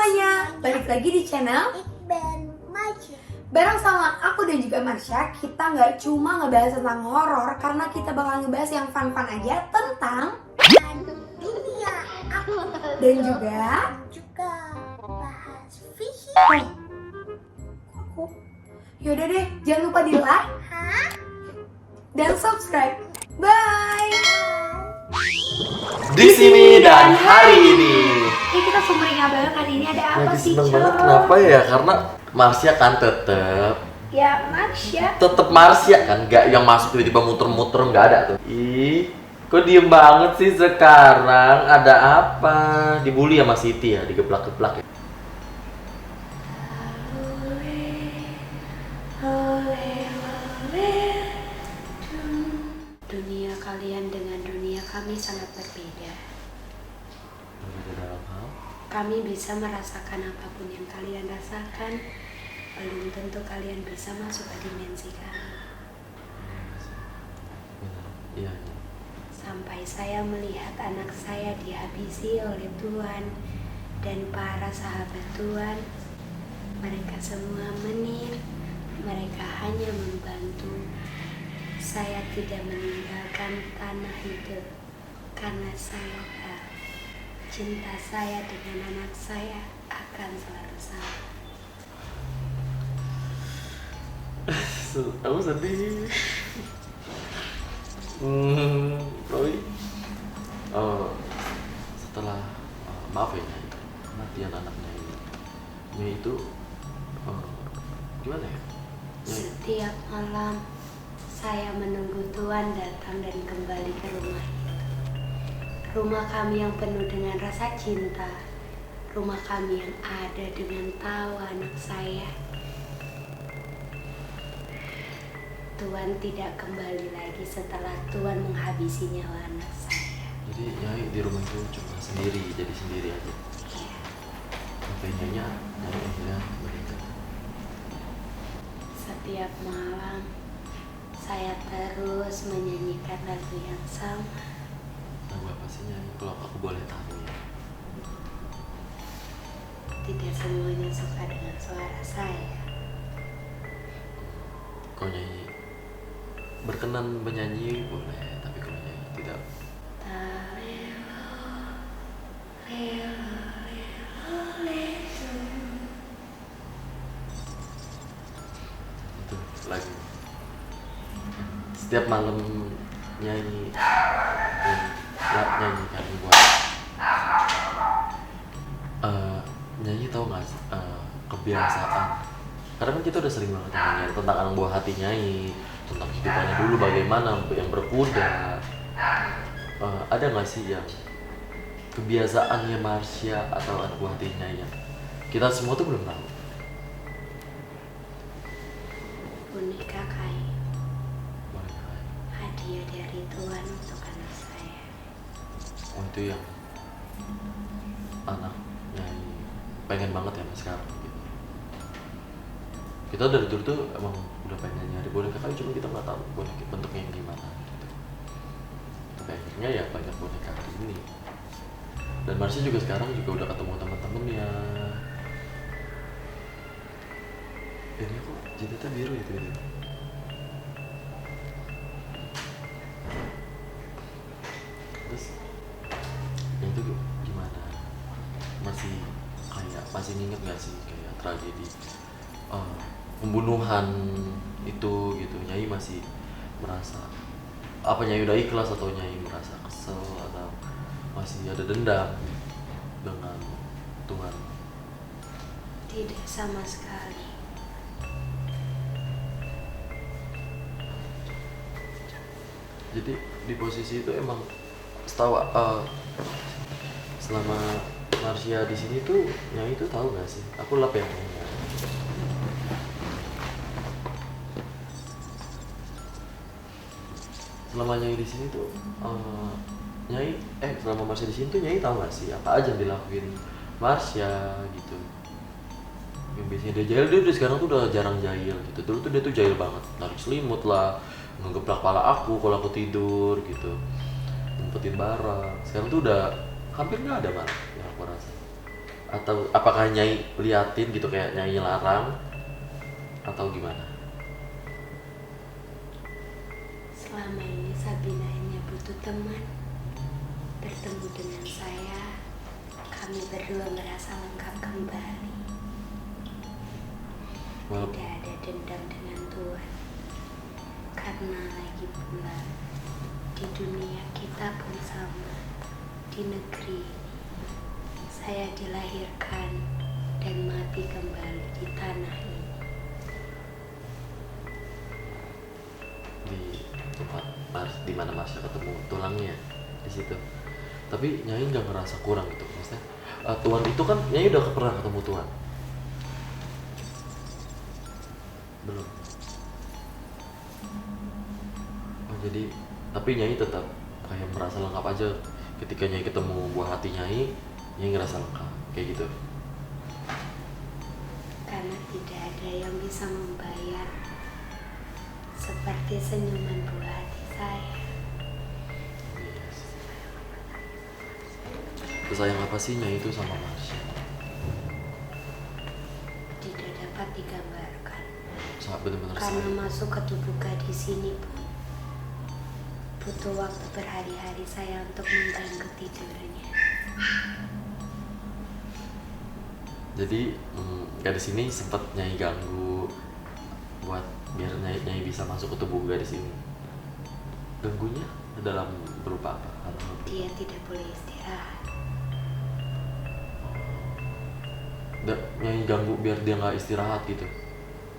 semuanya, balik lagi di channel bareng sama aku dan juga Marsha. Kita nggak cuma ngebahas tentang horor, karena kita bakal ngebahas yang fun-fun aja tentang dunia dan juga bahas fisik. Yaudah deh, jangan lupa di like dan subscribe. Bye. Di sini dan hari ini. Kita sumringah banget hari ini, ada apa Lagi sih, seneng Cok? banget, kenapa ya? Karena Marsha kan tetep Marsha kan, nggak yang masuk tiba-tiba muter-muter, nggak ada tuh. Ih, kok diem banget sih sekarang? Ada apa? Dibully sama Siti ya, digeplak-geplak ya. Dunia kalian dengan dunia kami sangat berbeda. Berbeda dalam hal? Kami bisa merasakan apapun yang kalian rasakan. Belum tentu kalian bisa masuk ke dimensi kami. Benar, iya. Sampai saya melihat anak saya dihabisi oleh Tuhan dan para sahabat Tuhan. Mereka semua menir, mereka hanya membantu. Saya tidak meninggalkan tanah itu karena saya tahu cinta saya dengan anak saya akan selalu sama. Aku sedih. Roy. Setelah maaf ya Nyai, kematian anaknya ini. Nyai itu gimana ya? Nyai. Setiap malam saya menunggu Tuhan datang dan kembali ke rumah itu. Rumah kami yang penuh dengan rasa cinta. Rumah kami yang ada dengan tawa anak saya. Tuhan tidak kembali lagi setelah Tuhan menghabisi nyawa anak saya. Jadi Nyai di rumah itu cuma sendiri, jadi sendiri aja. Ya, Sampai Nyai akhirnya meninggal. setiap malam saya terus menyanyikan lagu yang sama. Lagu apa sih Nyai? Kalau aku boleh tahu ya. Tidak semuanya suka dengan suara saya. Kalau Nyai berkenan menyanyi boleh, tapi kalau Nyai tidak. Itu lagu. Setiap malam nyanyi kan buat nyanyi, tahu nggak sih kebiasaan. Karena kan kita udah sering banget nanya tentang anak buah hati Nyai, tentang kehidupannya dulu bagaimana yang berkuda. Ada nggak sih yang kebiasaannya Marsha atau anak buah hati Nyai yang kita semua tuh belum tahu? Boneka kayu, Boleh nggak? hadiah dari Tuhan untuk anak saya. Oh itu yang anak Nyai pengen banget ya mas sekarang gitu. Kita dari dulu tuh emang udah pengen nyari boneka kayu, cuma kita nggak tahu boneka bentuknya yang gimana gitu. Tapi akhirnya ya banyak boneka hari ini. Dan Marsha juga sekarang juga udah ketemu teman-temannya. Ini kok jadinya biru gitu ya. Terus ya itu gimana? Masih nginget nggak sih kayak tragedi pembunuhan itu gitu? Nyai masih merasa apa, Nyai udah ikhlas atau Nyai merasa kesel atau masih ada dendam dengan Tuhan? Tidak sama sekali. Jadi di posisi itu emang setahu selama Marsha di sini tuh Nyai itu tahu nggak sih? Aku lap yang nanya. Selama Nyai di sini tuh selama Marsha di sini tuh Nyai tahu nggak sih apa aja yang dilakuin Marsha gitu? Yang biasanya dia jahil, dia sekarang tuh udah jarang jahil gitu. Dulu tuh dia tuh jahil banget, tarik selimut lah, ngegeplak kepala aku kalau aku tidur gitu, ngumpetin barang. Sekarang tuh udah hampir nggak ada malah yang aku rasa. Atau apakah Nyai liatin gitu kayak Nyai larang atau gimana? Selama ini Sabina hanya butuh teman. Bertemu dengan saya, kami berdua merasa lengkap kembali. Well, Tidak ada dendam dengan Tuhan. Karena lagi pula di dunia kita pun sama. Di negeri ini saya dilahirkan dan mati kembali di tanah ini. di tempat di mana Marsha ketemu tulangnya di situ. Tapi Nyai nggak ngerasa kurang gitu, maksudnya Tuhan itu kan Nyai udah pernah ketemu Tuhan belum? Oh, jadi tapi Nyai tetap kayak merasa lengkap aja ketika Nyai ketemu buah hati Nyai ngerasa lengkap kayak gitu. Karena tidak ada yang bisa membayar seperti senyuman buah hati saya. Yes. Sayang apa sih Nyai itu sama Marsha? Tidak dapat digambarkan. Sangat benar-benar Karena sayang. masuk ke tubuh gadis ini pun butuh waktu berhari-hari saya untuk mengganggu tidurnya. Jadi gadis ini sempat Nyai ganggu buat biar Nyai bisa masuk ke tubuh gadis ini. Ganggunya dalam berupa apa? Atau Dia tidak boleh istirahat. Nyai ganggu biar dia nggak istirahat gitu,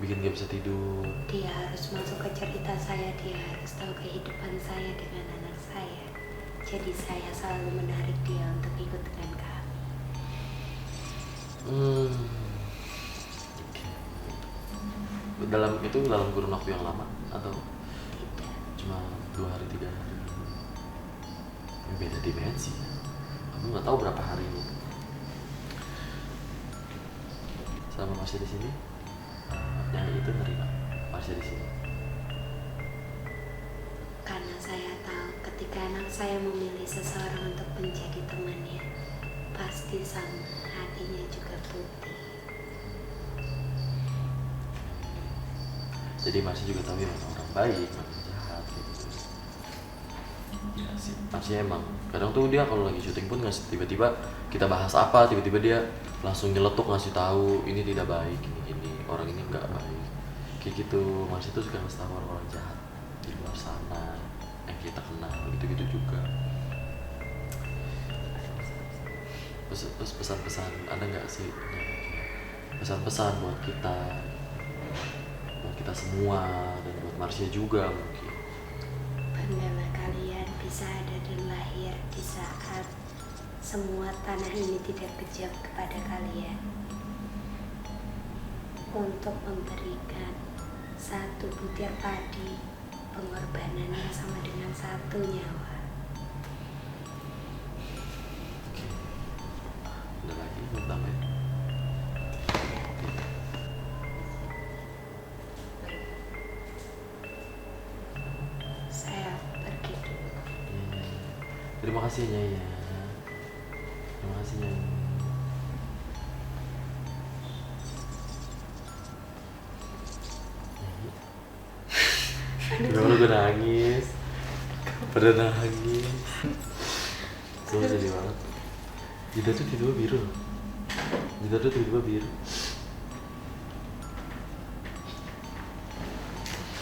bikin dia bisa tidur. Dia harus masuk ke cerita saya, dia harus tahu kehidupan saya dengan anak saya. Jadi saya selalu menarik dia untuk ikut dengan kami. Oke. Dalam kurun waktu yang lama atau Tidak. cuma 2 hari 3 hari? Beda dimensi. Kamu nggak tahu berapa harinya. Sama Marsha di sini, Nyai itu nerima Marsha di sini. Karena saya tahu ketika anak saya memilih seseorang untuk menjadi temannya, pasti sama hatinya juga putih. Jadi Marsha juga tahu ya mana orang baik, mana yang jahat gitu. Ya sih, Marsha emang kadang tuh dia kalau lagi syuting pun ngasih tiba-tiba kita bahas apa, tiba-tiba dia langsung nyeletuk ngasih tahu ini tidak baik, ini orang ini nggak baik. Kayak gitu, Marsha tuh suka ngasih tahu orang-orang jahat di luar sana yang kita kenal, gitu-gitu juga. Terus pesan-pesan ada nggak sih pesan-pesan buat kita semua dan buat Marsha juga mungkin? Banggalah kalian bisa ada dan lahir di saat semua tanah ini tidak kejam kepada kalian, untuk memberikan satu butir padi, pengorbanannya sama dengan 1 nyawa. Oke. Ada lagi mau tambahin? Saya pergi dulu. Iya. Terima kasih Nyai ya. Terima kasih Nyai. Gimana gue nangis. Pada nangis. Gue sedih banget. Jida tuh tiba-tiba biru. Jida tuh tiba-tiba biru.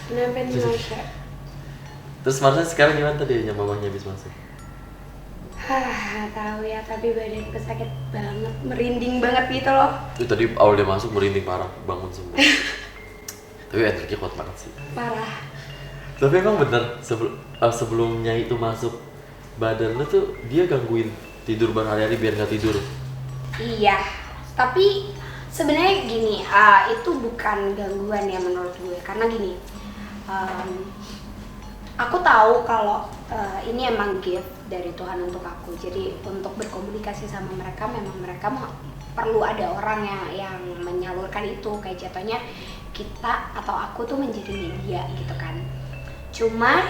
Kenapa nih Marsha? Terus Marsha sekarang gimana tadi mamanya habis masuk? Tahu ya, tapi badanku sakit banget, merinding banget gitu loh. Itu tadi awal dia masuk merinding parah, bangun semua. Tapi energinya kuat banget sih. Parah. Tapi emang bener sebelum Nyai itu masuk badan lu tuh dia gangguin tidur berhari-hari biar nggak tidur. Iya, tapi sebenarnya gini, itu bukan gangguan ya menurut gue, karena gini, aku tahu kalau ini emang gift dari Tuhan untuk aku. Jadi untuk berkomunikasi sama mereka, memang mereka perlu ada orang yang menyalurkan itu, kayak jatuhnya kita atau aku tuh menjadi media gitu kan. Cuma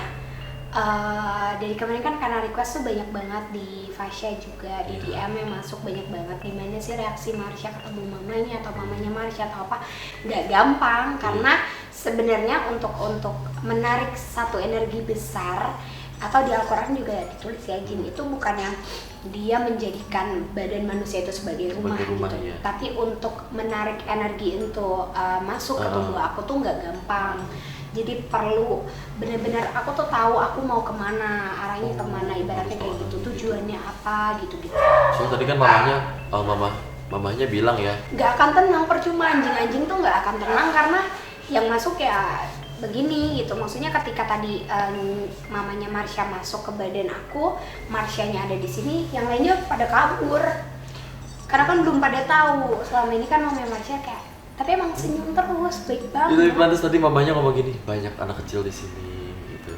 dari kemarin kan karena request tuh banyak banget di Fasya juga, di Iya. DM yang masuk banyak banget. Gimana sih reaksi Marsha ketemu mamanya atau mamanya Marsha atau apa? Nggak gampang karena sebenarnya untuk menarik satu energi besar, atau di Al-Quran juga ditulis ya, jin itu bukan yang dia menjadikan badan manusia itu sebagai rumah, rumah, gitu. iya. Tapi untuk menarik energi untuk masuk ke tubuh aku tuh nggak gampang. Jadi perlu benar-benar aku tuh tahu aku mau kemana, arahnya kemana, ibaratnya kayak gitu, tujuannya apa gitu-gitu. So tadi kan mamanya bilang ya, Nggak akan tenang, percuma anjing-anjing tuh nggak akan tenang karena yang masuk ya begini gitu. Maksudnya ketika tadi mamanya Marsha masuk ke badan aku, Marshanya ada di sini, yang lainnya pada kabur. Karena kan belum pada tahu. Selama ini kan mamanya Marsha kayak, tapi emang senyum terus, baik banget. itu pantas tadi mamanya ngomong gini, banyak anak kecil di sini gitu.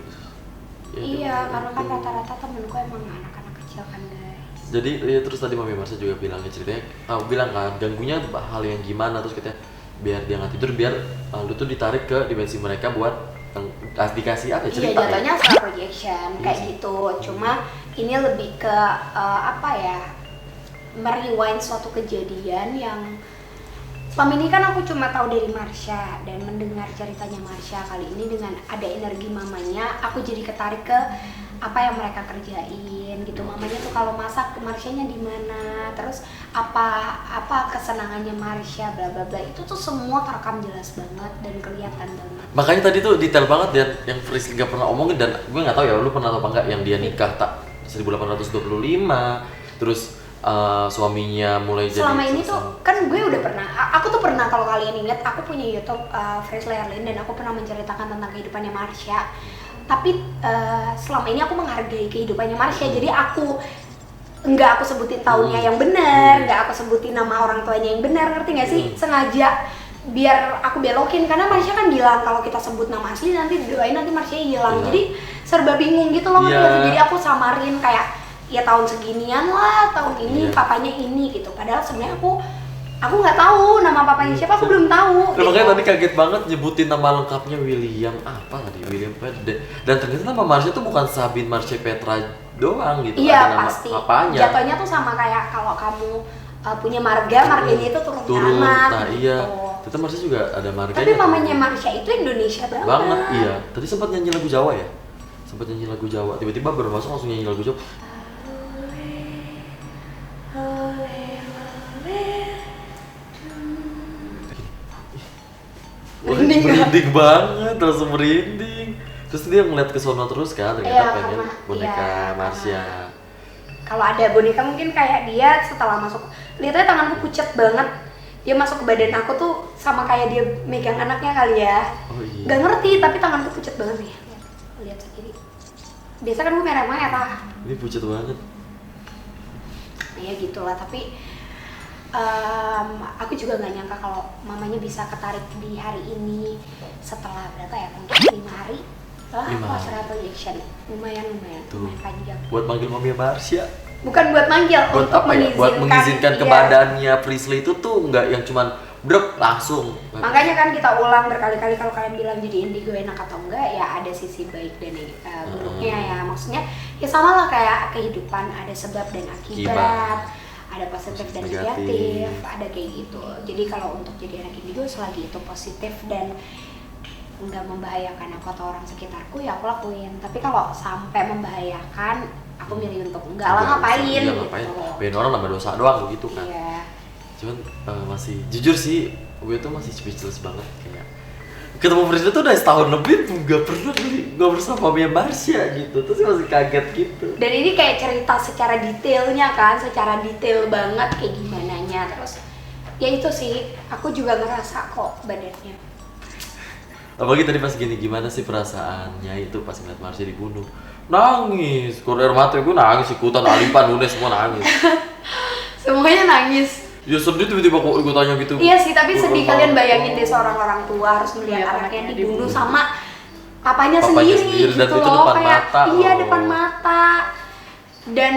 Ya, Iya, karena kan gitu. rata-rata temenku emang anak-anak kecil kan guys. Jadi ya, terus tadi Mami Marsha juga bilangnya ceritanya, bilang kan ganggunya hal yang gimana, terus katanya biar dia nggak tidur, biar lu tuh ditarik ke dimensi mereka buat dikasih apa ya, Iya, cerita ya? jatuhnya astral projection Iya kayak sih. gitu. Cuma ini lebih ke apa ya? Merewind suatu kejadian yang selama ini kan aku cuma tahu dari Marsha dan mendengar ceritanya Marsha. Kali ini dengan ada energi mamanya, aku jadi ketarik ke apa yang mereka kerjain gitu. Mamanya tuh kalau masak, Marshanya di mana, terus apa kesenangannya Marsha, bla bla bla. Itu tuh semua terekam jelas banget dan kelihatan banget. Makanya tadi tuh detail banget dan yang Frisly gak pernah omongin, dan gue nggak tahu ya lu pernah atau apa enggak, yang dia nikah tak 1825, terus suaminya mulai jadi Selama ini tuh kan gue udah pernah, aku tuh pernah, kalau kalian ingat aku punya YouTube Frisly Erlin dan aku pernah menceritakan tentang kehidupannya Marsha. Tapi selama ini aku menghargai kehidupannya Marsha, jadi aku aku sebutin tahunnya yang benar, nggak aku sebutin nama orang tuanya yang benar, ngerti nggak sih? Sengaja biar aku belokin, karena Marsha kan bilang kalau kita sebut nama asli nanti didoain nanti Marsha hilang, jadi serba bingung gitu loh. Iya. Jadi aku samarin kayak ya tahun seginian lah, tahun ini papanya ini gitu. Padahal sebenarnya aku nggak tahu nama papanya siapa, aku belum tahu. Nah, makanya tadi kaget banget nyebutin nama lengkapnya William apa tadi, William Petra, dan ternyata nama Marsha tuh bukan Sabine Marsha Petra doang gitu. Iya ada nama pasti. papanya. Jatuhnya tuh sama kayak kalau kamu punya marganya itu turun anak Nah gitu. iya, ternyata Marsha juga ada marganya. Tapi mamanya Marsha itu Indonesia banget. Iya. Tadi sempat nyanyi lagu Jawa ya, sempat nyanyi lagu Jawa, tiba-tiba baru masuk langsung nyanyi lagu Jawa. Merinding banget, langsung merinding. Terus dia ngeliat ke sono terus kan, ternyata Iya, pengen karena- boneka iya, Marsha. Kalau ada boneka mungkin kayak dia setelah masuk, lihatnya tanganku pucat banget. Dia masuk ke badan aku tuh sama kayak dia megang anaknya kali ya. Oh iya. Gak ngerti, tapi tanganku pucat banget nih. Lihat segini. Biasa kan gue merah-merah. Ini pucat banget. Ya gitulah, tapi aku juga nggak nyangka kalau mamanya bisa ketarik di hari ini setelah berapa ya, mungkin 5 hari setelah 5 aku hari. astral projection. Lumayan Tuh. panjang. Buat manggil Mami Marsha. Bukan buat manggil, Buat untuk apa ya? Buat mengizinkan ke iya. badannya Frisly itu tuh nggak yang cuman brek langsung. Makanya kan kita ulang berkali-kali, kalau kalian bilang jadi indigo enak atau enggak, ya ada sisi baik dan buruknya ya. Maksudnya ya sama lah kayak kehidupan, ada sebab dan akibat, ada positif dan negatif, ada kayak gitu. Jadi kalau untuk jadi anak indigo, selagi itu positif dan nggak membahayakan aku atau orang sekitarku, ya aku lakuin. Tapi kalau sampai membahayakan, aku milih untuk enggak lah, ngapain Iya, gitu. ngapain? Pengen orang nambah dosa doang gitu kan. Iya. Cuman masih jujur sih, gue tuh masih speechless banget kayak ketemu Frisly tuh udah setahun lebih nggak pernah ngobrol sama Mami Marsha gitu, terus masih kaget gitu. Dan ini kayak cerita secara detailnya kan, secara detail banget kayak gimana nya. Terus ya itu sih, aku juga ngerasa kok badannya. Apalagi tadi pas gini, gimana sih perasaannya itu pas ngeliat Marsha dibunuh? Nangis, keluar air mata, gue nangis ikutan, Alipan, Nunes semua nangis. Semuanya nangis. Ya sedih tiba-tiba kok gue tanya gitu. Iya sih, tapi sedih. Keluar Kalian mata. bayangin deh seorang orang tua harus melihat Iya, anaknya anaknya dibunuh dibunuh. sama papanya Papanya sendiri sendiri, dan gitu itu loh. depan Kayak mata iya, loh. depan mata. Dan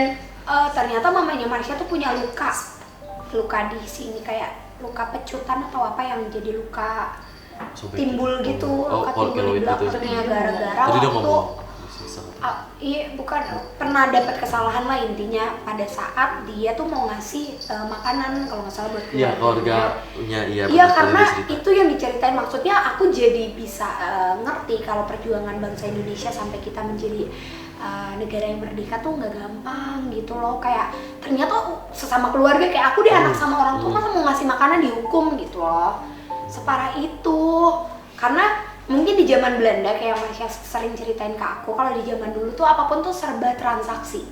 ternyata mamanya Marsha tuh punya luka di sini, kayak luka pecutan atau apa yang jadi luka Sobek. timbul gitu, Oh, luka kalau timbul di itu. belakangnya gara-gara Tadi dia waktu ngomong. Susah. Iya bukan, pernah dapat kesalahan lah intinya pada saat dia tuh mau ngasih makanan kalau nggak salah buat Iya, keluarganya. keluarganya, iya. Iya betul, karena dia cerita. itu yang diceritain, maksudnya aku jadi bisa ngerti kalau perjuangan bangsa Indonesia sampai kita menjadi negara yang merdeka tuh nggak gampang gitu loh. Kayak ternyata sesama keluarga kayak aku deh anak sama orang tua masa mau ngasih makanan dihukum gitu loh, separah itu. Karena mungkin di zaman Belanda kayak yang Marsha sering ceritain ke aku, kalau di zaman dulu tuh apapun tuh serba transaksi.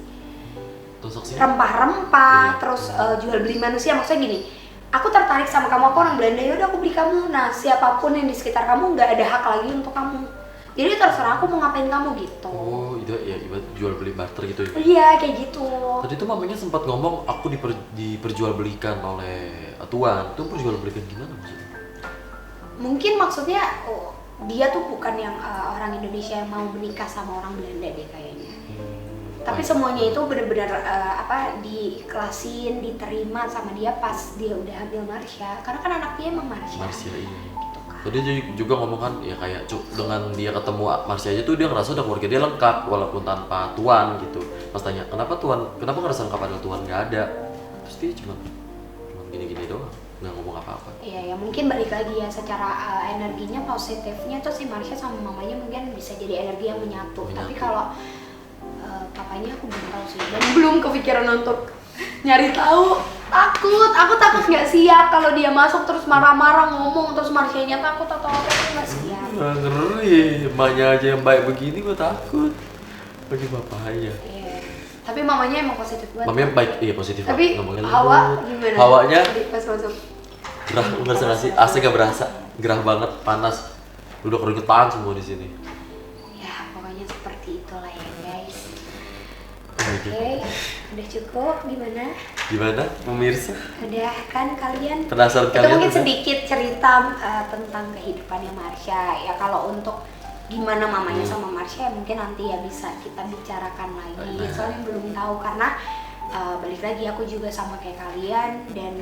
Transaksinya? Rempah-rempah, Iya. terus jual beli manusia. Maksudnya gini, aku tertarik sama kamu, aku orang Belanda, yaudah aku beli kamu. Nah siapapun yang di sekitar kamu nggak ada hak lagi untuk kamu. Jadi terserah aku mau ngapain kamu gitu. Oh, itu ya ibarat jual beli barter gitu ya. Iya kayak gitu. Tadi tuh mamanya sempat ngomong aku diperjualbelikan oleh tuan. Itu perjualbelikan gimana maksudnya? Mungkin maksudnya dia tuh bukan yang orang Indonesia yang mau menikah sama orang Belanda deh kayaknya. Tapi semuanya itu benar-benar diklasin, diterima sama dia pas dia udah hamil Marsha. Karena kan anak dia emang Marsha. Marsha iya. Gitu kan. Tadi dia juga ngomong kan ya kayak dengan dia ketemu Marsha aja tuh dia ngerasa udah keluarga dia lengkap walaupun tanpa tuan gitu. Pas tanya kenapa ngerasa lengkap ada tuan, nggak ada. Terus dia cuma gini-gini doang, nggak ngomong apa-apa. Iya ya mungkin balik lagi ya secara energinya positifnya tuh si Marsha sama mamanya mungkin bisa jadi energi yang menyatu. Tapi kalau papanya aku belum tahu sih dan belum kepikiran untuk nyari tahu. Aku takut nggak siap kalau dia masuk terus marah-marah ngomong terus Marsha-nya takut atau apa, aku nggak siap. Ngeri, emaknya aja yang baik begini gue takut. Bagi bapaknya. Iya. Tapi mamanya emang positif banget. Mamanya baik, iya positif. Tapi ngomongnya Hawa lembut. gimana? Hawanya Tadi pas masuk. gerah, ngerasa nggak sih? AC gak berasa, gerah banget, panas. Udah keringetan semua di sini. Ya pokoknya seperti itulah ya guys. Oke. Oke, udah cukup gimana? Gimana, pemirsa? Udah kan kalian? Penasaran Itu kalian? mungkin udah? sedikit cerita tentang kehidupannya Marsha. Ya kalau untuk gimana mamanya sama Marsha ya mungkin nanti ya bisa kita bicarakan lagi. Nah. Soalnya belum tahu karena balik lagi aku juga sama kayak kalian dan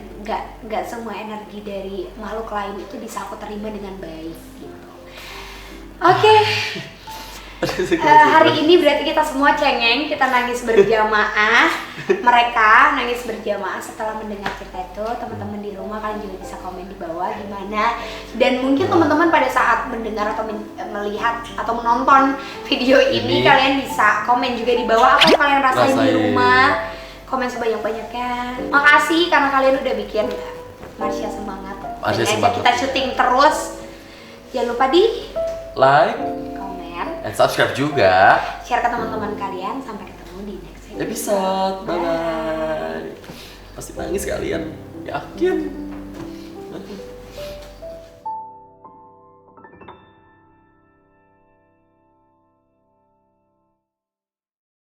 nggak semua energi dari makhluk lain itu bisa aku terima dengan baik gitu. Oke. Hari ini berarti kita semua cengeng, kita nangis berjamaah. Mereka nangis berjamaah setelah mendengar cerita itu. Teman-teman di rumah kalian juga bisa komen di bawah gimana. Dan mungkin teman-teman pada saat mendengar atau melihat atau menonton video ini kalian bisa komen juga di bawah apa yang kalian rasain di rumah. Komen sebanyak-banyaknya. Makasih karena kalian udah bikin Marsha semangat. Marsha Dan semangat. kita syuting terus. Jangan lupa di Like and subscribe juga. share ke teman-teman kalian. Sampai ketemu di next episode. Episode. Bye bye. Pasti nangis kalian. Yakin.